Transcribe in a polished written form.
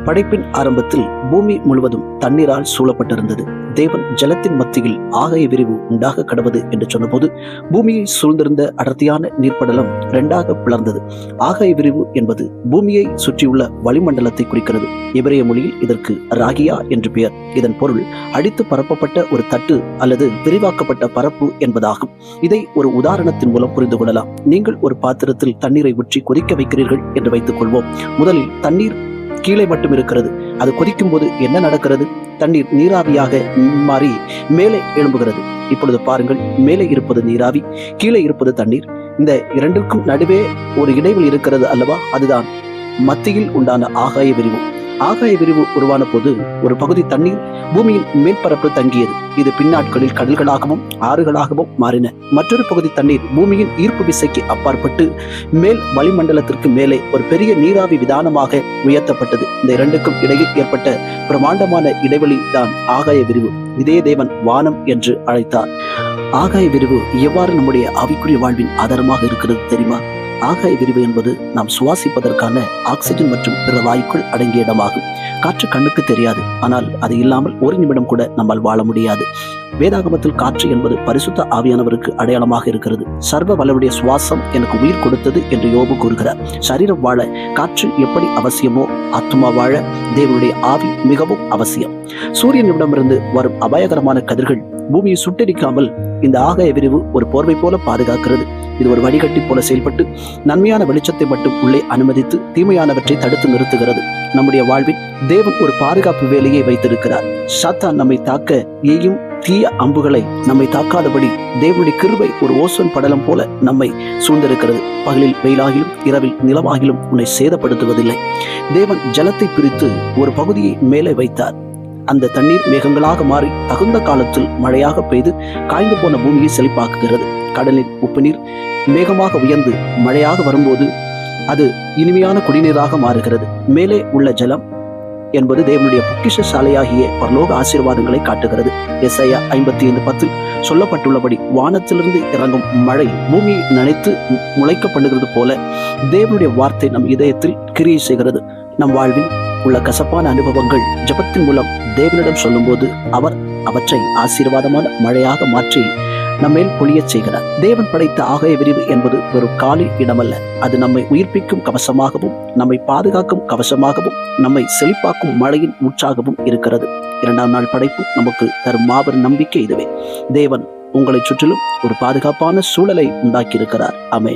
படைப்பின் ஆரம்பத்தில் பூமி முழுவதும் தண்ணீரால் சூழப்பட்டிருந்தது. தேவன் ஜலத்தின் மத்தியில் ஆகாய விரிவு உண்டாக கடவது என்று சொன்னபோது பூமியை சூழ்ந்திருந்த அடர்த்தியான நீர்ப்படலம் இரண்டாக பிளர்ந்தது. ஆகாய விரிவு என்பது பூமியை சுற்றியுள்ள வளிமண்டலத்தை குறிக்கிறது. எபிரேய மொழியில் இதற்கு ராகியா என்று பெயர். இதன் பொருள் அடித்து பரப்பப்பட்ட ஒரு தட்டு அல்லது விரிவாக்கப்பட்ட பரப்பு என்பதாகும். இதை ஒரு உதாரணத்தின் மூலம் புரிந்து கொள்ளலாம். நீங்கள் ஒரு பாத்திரத்தில் தண்ணீரை ஊற்றி கொதிக்க வைக்கிறீர்கள் என்று வைத்துக் கொள்வோம். முதலில் தண்ணீர் கீழே மட்டும் இருக்கிறது. அது கொதிக்கும் போது என்ன நடக்கிறது? தண்ணீர் நீராவியாக மாறி மேலே எழும்புகிறது. இப்பொழுது பாருங்கள், மேலே இருப்பது நீராவி, கீழே இருப்பது தண்ணீர். இந்த இரண்டிற்கும் நடுவே ஒரு இடைவெளி இருக்கிறது அல்லவா? அதுதான் மத்தியில் உண்டான ஆகாய விரிவு. ஆகாய விரிவு உருவான போது ஒரு பகுதி தண்ணீர் பூமியின் மேற்பரப்பு தங்கியது. இது பின்னாட்களில் கடல்களாகவும் ஆறுகளாகவும் மாறின. மற்றொரு பகுதி தண்ணீர் பூமியின் ஈர்ப்பு விசைக்கு அப்பாற்பட்டு மேல் வளிமண்டலத்திற்கு மேலே ஒரு பெரிய நீராவி விதானமாக உயர்த்தப்பட்டது. இந்த இரண்டுக்கும் இடையில் ஏற்பட்ட பிரமாண்டமான இடைவெளி தான் ஆகாய விரிவு. இதே தேவன் வானம் என்று அழைத்தார். ஆகாய விரிவு எவ்வாறு நம்முடைய ஆவிக்குரிய வாழ்வின் ஆதாரமாக இருக்கிறது தெரியுமா? ஆகாய விரிவு என்பது நாம் சுவாசிப்பதற்கான ஆக்சிஜன் மற்றும் பிற வாயுக்கள் அடங்கிய இடமாகும். காற்று கண்ணுக்கு தெரியாது, ஆனால் அது இல்லாமல் ஒரு நிமிடம் கூட நம்மால் வாழ முடியாது. வேதாகமத்தில் காற்று என்பது பரிசுத்த ஆவியானவருக்கு அடையாளமாக இருக்கிறது. சர்வ வல்லவருடைய சுவாசம் எனக்கு உயிர் கொடுத்தது என்று யோபு கூறுகிறார். சரீரம் வாழ காற்று எப்படி அவசியமோ, ஆத்துமா வாழ தேவனுடைய ஆவி மிகவும் அவசியம். சூரியனிடமிருந்து வரும் அபாயகரமான கதிர்கள் பூமியை சுட்டெரிக்காமல் இந்த ஆகாய விரிவு ஒரு போர்வை போல பாதுகாக்கிறது. இது ஒரு வடிகட்டி போல செயல்பட்டு நன்மையான வெளிச்சத்தை மட்டும் உள்ளே அனுமதித்து தீமையானவற்றை தடுத்து நிறுத்துகிறது. நம்முடைய வாழ்வில் தேவன் ஒரு பாதுகாப்பு வேலையை வைத்திருக்கிறார். சாத்தான் நம்மை தாக்க எய்யும் தீய அம்புகளை நம்மை தாக்காதபடி தேவனுடைய கிருபை ஒரு ஓசோன் படலம் போல நம்மை சூழ்ந்திருக்கிறது. பகலில் வெயிலாகிலும் இரவில் நிலவாகிலும் உன்னை சேதப்படுத்துவதில்லை. தேவன் ஜலத்தை பிரித்து ஒரு பகுதியை மேலே வைத்தார். அந்த தண்ணீர் மேகங்களாக மாறி தகுந்த காலத்தில் மழையாக பெய்து காய்ந்து போன பூமியை செழிப்பாக்குகிறது. கடலின் உப்பு நீர் மேகமாக உயர்ந்து மழையாக வரும்போது அது இனிமையான குடிநீராக மாறுகிறது. மேலே உள்ள ஜலம் என்பது தேவனுடைய பொக்கிஷ சாலையாகிய பரலோக ஆசீர்வாதங்களை காட்டுகிறது. எசாயா 55:10 சொல்லப்பட்டுள்ளபடி வானத்திலிருந்து இறங்கும் மழை பூமியை நனைத்து முளைக்க பண்ணுகிறது போல தேவனுடைய வார்த்தை நம் இதயத்தில் கிரியை செய்கிறது. நம் வாழ்வில் உள்ள கசப்பான அனுபவங்கள் ஜெபத்தின் மூலம் தேவனிடம் சொல்லும் போது அவர் அவற்றை ஆசீர்வாதமான மழையாக மாற்றி நம்மேல் பொழியச் செய்கிறார். தேவன் படைத்த ஆகாய விரிவு என்பது ஒரு காலி இடமல்ல. அது நம்மை உயிர்ப்பிக்கும் கவசமாகவும், நம்மை பாதுகாக்கும் கவசமாகவும், நம்மை செழிப்பாக்கும் மழையின் ஊற்றாகவும் இருக்கிறது. 2ஆம் நாள் படைப்பு நமக்கு தரும் மாபெரும் நம்பிக்கை இதுவே. தேவன் உங்களை சுற்றிலும் ஒரு பாதுகாப்பான சூழலை உண்டாக்கி இருக்கிறார். ஆமென்.